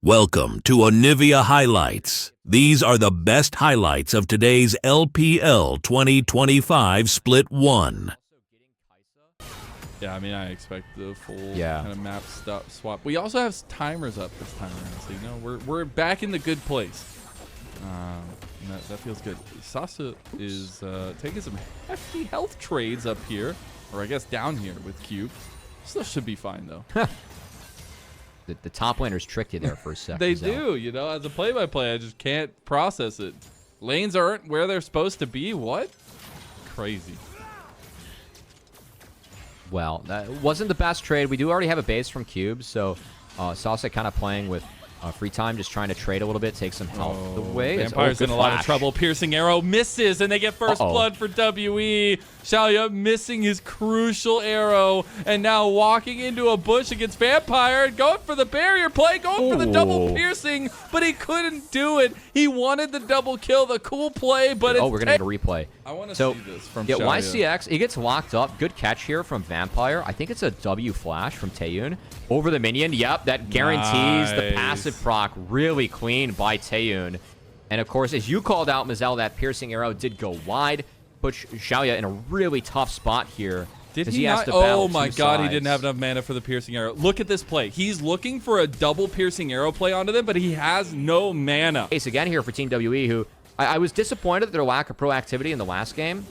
Welcome to Onivia Highlights. These are the best highlights of today's LPL 2025 Split 1. Yeah, I mean, I expect the full kind of map swap. We also have timers up this time around, so you know we're back in the good place. That feels good. Sasa is taking some hefty health trades up here, or I guess down here with Cube. Still should be fine though. The top laners tricked you there for a second. They do, you know. As a play-by-play, I just can't process it. Lanes aren't where they're supposed to be. What? Crazy. Well, that wasn't the best trade. We do already have a base from Cube, so Sasa kind of playing with free time, just trying to trade a little bit, take some health away. Vampire's in a lot of trouble. Piercing arrow misses, and they get first blood for WE. Xiaoya missing his crucial arrow, and now walking into a bush against Vampire, going for the barrier play, going for the double piercing, but he couldn't do it. He wanted the double kill, the cool play, but we're gonna get a replay. I want to see this from yeah, Xiaoya. YCX, he gets locked up. Good catch here from Vampire. I think it's a W flash from Taeyun over the minion. Yep, that guarantees the passive proc. Really clean by Taeyun. And of course, as you called out, Mazel, that piercing arrow did go wide. Puts Xiaoya in a really tough spot here. Did he not? Oh my god, he didn't have enough mana for the piercing arrow. Look at this play. He's looking for a double piercing arrow play onto them, but he has no mana. Case again here for Team WE, who I was disappointed at their lack of proactivity in the last game.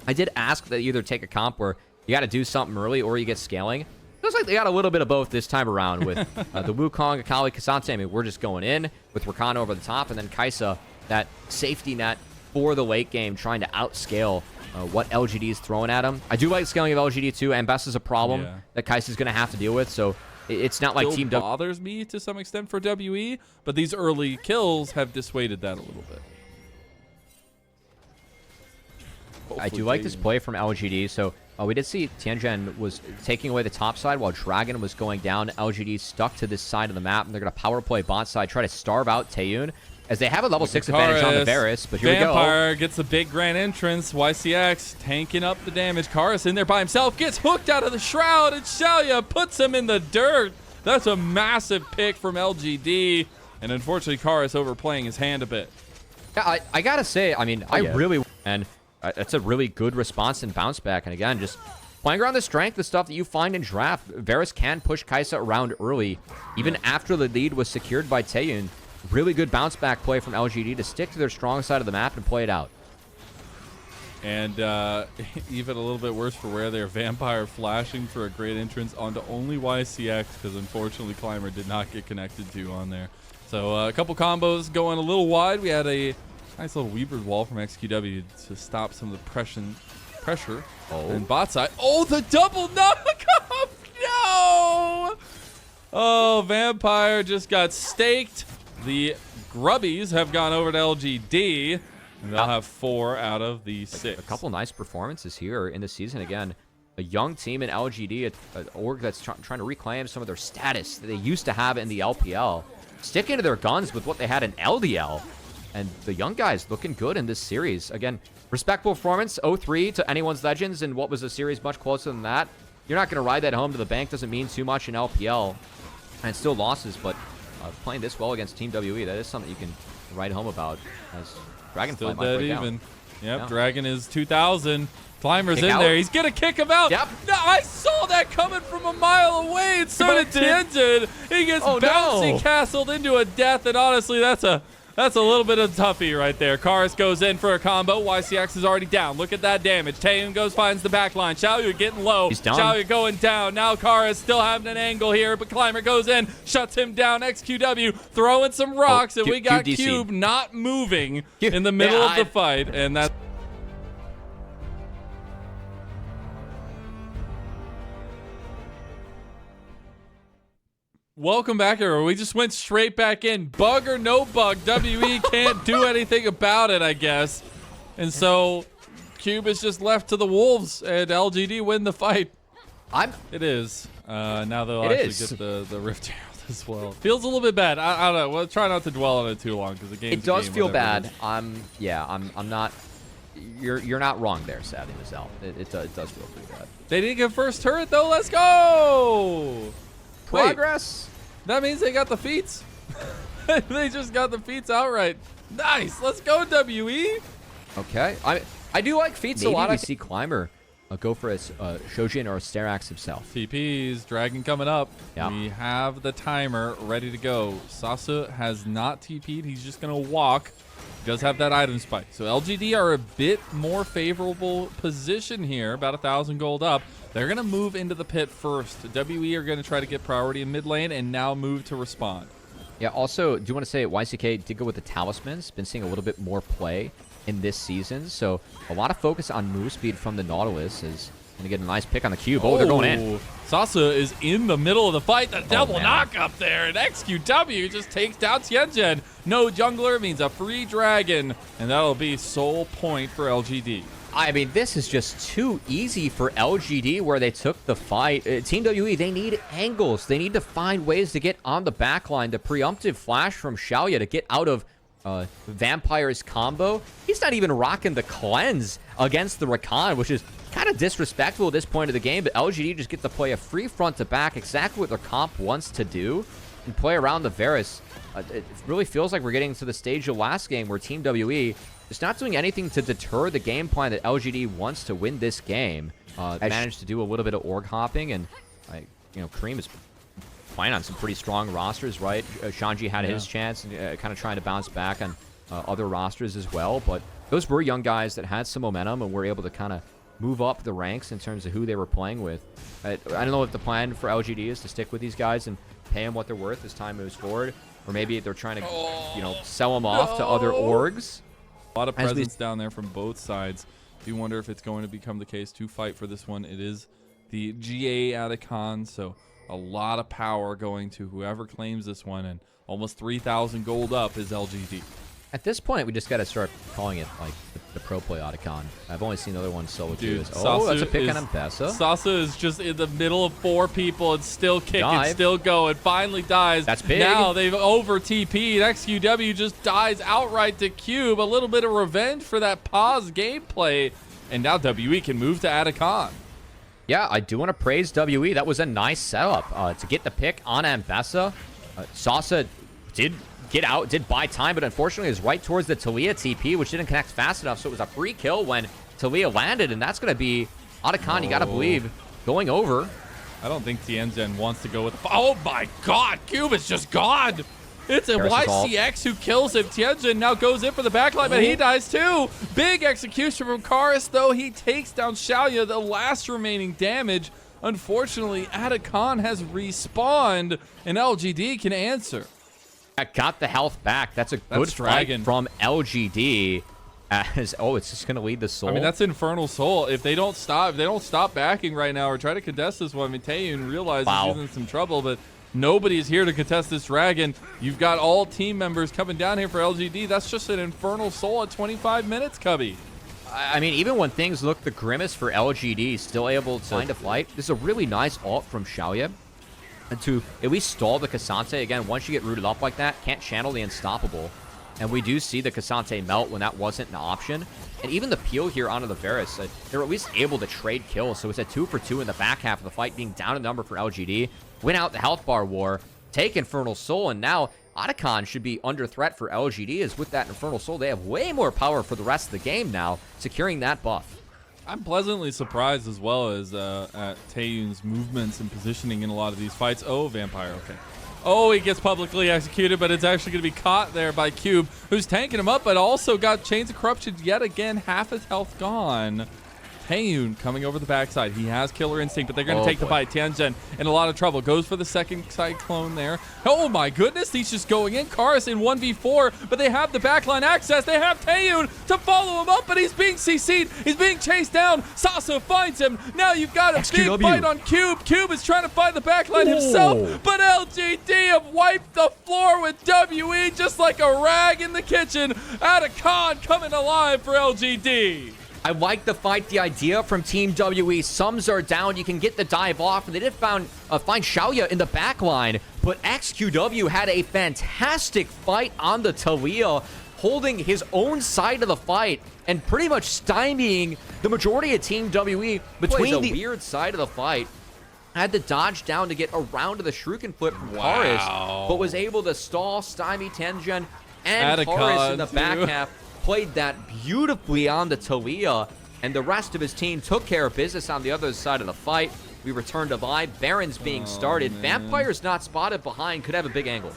I did ask that you either take a comp where you got to do something early or you get scaling. Looks like they got a little bit of both this time around with the Wukong, Akali, K'Sante. I mean, we're just going in with Rakan over the top, and then Kai'Sa, that safety net for the late game, trying to outscale what LGD is throwing at him. I do like scaling of LGD too, and Best is a problem that Kai'Sa's going to have to deal with, so it's not like Team W. Bothers me to some extent for WE, but these early kills have dissuaded that a little bit. I do like this play from LGD, so we did see Tianjin was taking away the top side while Dragon was going down. LGD stuck to this side of the map, and they're going to power play bot side, try to starve out Taeyun, as they have a level 6 advantage on the Varus, but here we go. Vampire gets the big grand entrance. YCX tanking up the damage. Karus in there by himself, gets hooked out of the shroud, and Xiaoya puts him in the dirt. That's a massive pick from LGD, and unfortunately Karus overplaying his hand a bit. Yeah, I gotta say, I mean, it's a really good response and bounce back. And again, just playing around the strength, the stuff that you find in draft. Varus can push Kai'Sa around early, even after the lead was secured by Taeyun. Really good bounce back play from LGD to stick to their strong side of the map and play it out. And even a little bit worse for where they're Vampire flashing for a great entrance onto only YCX, because unfortunately Climber did not get connected to on there. So a couple combos going a little wide. We had a nice little Weaver's wall from XQW to stop some of the pressure. And bot side. Oh, the double knockoff! No! Oh, Vampire just got staked. The Grubbies have gone over to LGD. And they'll have 4 out of the 6. A couple nice performances here in the season. Again, a young team in LGD, an org that's trying to reclaim some of their status that they used to have in the LPL. Sticking to their guns with what they had in LDL. And the young guys looking good in this series. Again, respectful performance, 0-3 to anyone's Legends, and what was a series much closer than that. You're not going to ride that home to the bank. Doesn't mean too much in LPL. And still losses, but playing this well against Team WE, that is something you can write home about. As Dragonfly might break even. Yep, yeah. Dragon is 2,000. Climber's in there. He's going to kick him out. Yep. No, I saw that coming from a mile away. And so did Tianjin. He gets bouncy castled into a death, and honestly, that's a little bit of toughie right there. Karus goes in for a combo. YCX is already down. Look at that damage. Taeyun goes, finds the back line. Xiaoya getting low. He's down. Xiaoya going down. Now Karus still having an angle here, but Climber goes in, shuts him down. XQW throwing some rocks, and we got Cube not moving in the middle of the fight, and that's... Welcome back, everyone. We just went straight back in. Bug or no bug, WE can't do anything about it, I guess. And so Cube is just left to the wolves, and LGD win the fight. It is. Now they'll actually get the Rift Herald as well. Feels a little bit bad. I don't know. We'll try not to dwell on it too long because the game. It does feel bad. I'm not. You're not wrong there, Savvy Mazel. It does feel pretty bad. They didn't get first turret though. Let's go. Progress. Wait, that means they got the feats. They just got the feats outright. Nice. Let's go, WE. Okay. I do like feats a Maybe lot. we I see Climber go for a Shojin or a Sterax himself. TPs, Dragon coming up. Yeah. We have the timer ready to go. Sasa has not TP'd. He's just going to walk. He does have that item spike. So LGD are a bit more favorable position here, about 1,000 gold up. They're going to move into the pit first. WE are going to try to get priority in mid lane and now move to respond. Yeah, also, do you want to say YCK did go with the talismans? Been seeing a little bit more play in this season. So a lot of focus on move speed from the Nautilus is going to get a nice pick on the cube. Oh, they're going in. Sasa is in the middle of the fight. The double knock up there. And XQW just takes down Tianjin. No jungler means a free dragon. And that'll be sole point for LGD. I mean, this is just too easy for LGD where they took the fight. Team WE, they need angles. They need to find ways to get on the backline. The preemptive flash from Xiaoya to get out of Vampire's combo. He's not even rocking the cleanse against the Rakan, which is kind of disrespectful at this point of the game, but LGD just get to play a free front to back, exactly what their comp wants to do, and play around the Varus. It really feels like we're getting to the stage of last game where Team WE is not doing anything to deter the game plan that LGD wants to win this game. Managed to do a little bit of org hopping, and Kareem is playing on some pretty strong rosters, right? Shanji had his chance, and kind of trying to bounce back on other rosters as well, but those were young guys that had some momentum and were able to kind of move up the ranks in terms of who they were playing with. I don't know if the plan for LGD is to stick with these guys and pay them what they're worth as time moves forward, or maybe they're trying to, sell them off to other orgs. A lot of presence down there from both sides. Do wonder if it's going to become the case to fight for this one. It is the GA Atacon, so a lot of power going to whoever claims this one, and almost 3,000 gold up is LGD. At this point, we just got to start calling it like the pro play Otacon. I've only seen the other one solo queues. Oh, that's a pick on M-Pesa. Sasa is just in the middle of 4 people and still kicking, still going. Finally dies. That's big. Now they've over TP'd. XQW just dies outright to Cube. A little bit of revenge for that pause gameplay. And now WE can move to Atacon. Yeah, I do want to praise WE. That was a nice setup to get the pick on M-Pesa. Sasa did get out, did buy time, but unfortunately is right towards the Talia TP, which didn't connect fast enough, so it was a free kill when Talia landed, and that's going to be Otacon, you got to believe, going over. I don't think Tianjin wants to go with... Oh my god, Cube is just gone! It's a YCX who kills him. Tianjin now goes in for the backline, but he dies too! Big execution from Karis, though. He takes down Xiaoya, the last remaining damage. Unfortunately, Atacon has respawned, and LGD can answer. Got the health back. That's a good fight from LGD. As it's just gonna lead the Soul. I mean, that's Infernal Soul. If they don't stop backing right now or try to contest this one, I mean, Taeyun realizes he's in some trouble, but nobody is here to contest this dragon. You've got all team members coming down here for LGD. That's just an Infernal Soul at 25 minutes, Cubby. I mean, even when things look the grimmest for LGD, still able to find a fight. This is a really nice ult from Xiaoya. And to at least stall the Cassante. Again, once you get rooted up like that, can't channel the Unstoppable. And we do see the Cassante melt when that wasn't an option. And even the peel here onto the Varus, they're at least able to trade kills. So it's a 2 for 2 in the back half of the fight, being down a number for LGD. Win out the health bar war, take Infernal Soul, and now Otacon should be under threat for LGD, as with that Infernal Soul, they have way more power for the rest of the game now, securing that buff. I'm pleasantly surprised as well as at Taeyun's movements and positioning in a lot of these fights. Oh, Vampire, okay. Oh, he gets publicly executed, but it's actually going to be caught there by Cube, who's tanking him up, but also got Chains of Corruption yet again, half his health gone. Taeyun coming over the backside. He has Killer Instinct, but they're going to take the fight. Tianjin in a lot of trouble. Goes for the second Cyclone there. Oh my goodness, he's just going in. Karis in 1v4, but they have the backline access. They have Taeyun to follow him up, but he's being CC'd. He's being chased down. Sasa finds him. Now you've got a big fight on Cube. Cube is trying to find the backline himself, but LGD have wiped the floor with WE just like a rag in the kitchen. Atacon coming alive for LGD. I like the fight, the idea from Team WE. Sums are down. You can get the dive off. And they did find Xiaoya in the back line. But XQW had a fantastic fight on the Talia, holding his own side of the fight and pretty much stymieing the majority of Team WE between the weird side of the fight. had to dodge down to get around to the Shuriken Flip from Karis, but was able to stall, stymie Tengen, and Karis in the back half played that beautifully on the Talia, and the rest of his team took care of business on the other side of the fight. We return to Vibe. Baron's being started. Vampire's not spotted behind. Could have a big angle.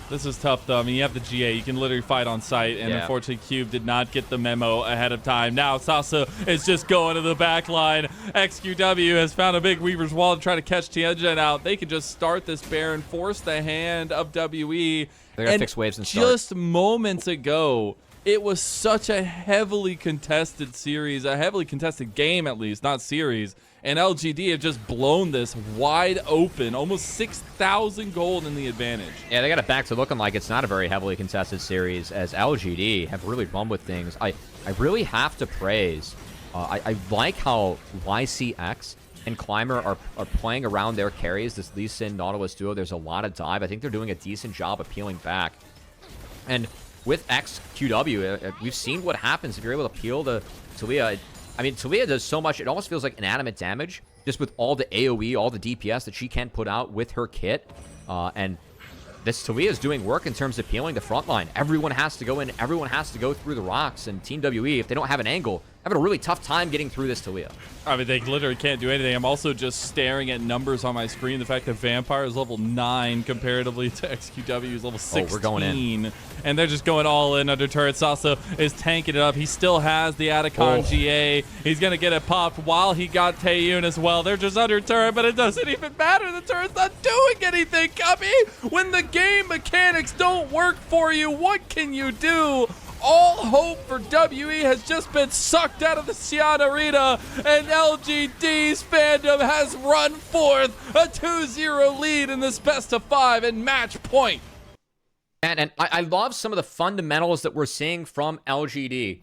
This is tough, though. I mean, you have the GA. You can literally fight on site, and unfortunately, Cube did not get the memo ahead of time. Now, Sasa is just going to the back line. XQW has found a big Weaver's Wall to try to catch Tianjin out. They can just start this Baron, force the hand of WE. They're going to fix waves and start. Just moments ago, it was such a heavily contested series, a heavily contested game at least, not series. And LGD have just blown this wide open, almost 6,000 gold in the advantage. Yeah, they got it back to looking like it's not a very heavily contested series, as LGD have really run with things. I really have to praise. I like how YCX and Climber are playing around their carries. This Lee Sin Nautilus duo, there's a lot of dive. I think they're doing a decent job of peeling back. And with XQW, we've seen what happens if you're able to peel to Talia. I mean, Talia does so much, it almost feels like inanimate damage, just with all the AoE, all the DPS that she can put out with her kit. And this Talia is doing work in terms of peeling the front line. Everyone has to go in, everyone has to go through the rocks, and Team WE, if they don't have an angle, having a really tough time getting through this Talia. I mean, they literally can't do anything. I'm also just staring at numbers on my screen. The fact that Vampire is level 9 comparatively to XQW is level 16. Oh, we're going in. And they're just going all in under turrets. Sasa is tanking it up. He still has the Atacon GA. He's going to get it popped while he got Taeyun as well. They're just under turret, but it doesn't even matter. The turret's not doing anything, Cubby. When the game mechanics don't work for you, what can you do? All hope for WE has just been sucked out of the Xi'an Arena, and LGD's fandom has run forth a 2-0 lead in this best of 5 and match point. And I love some of the fundamentals that we're seeing from LGD.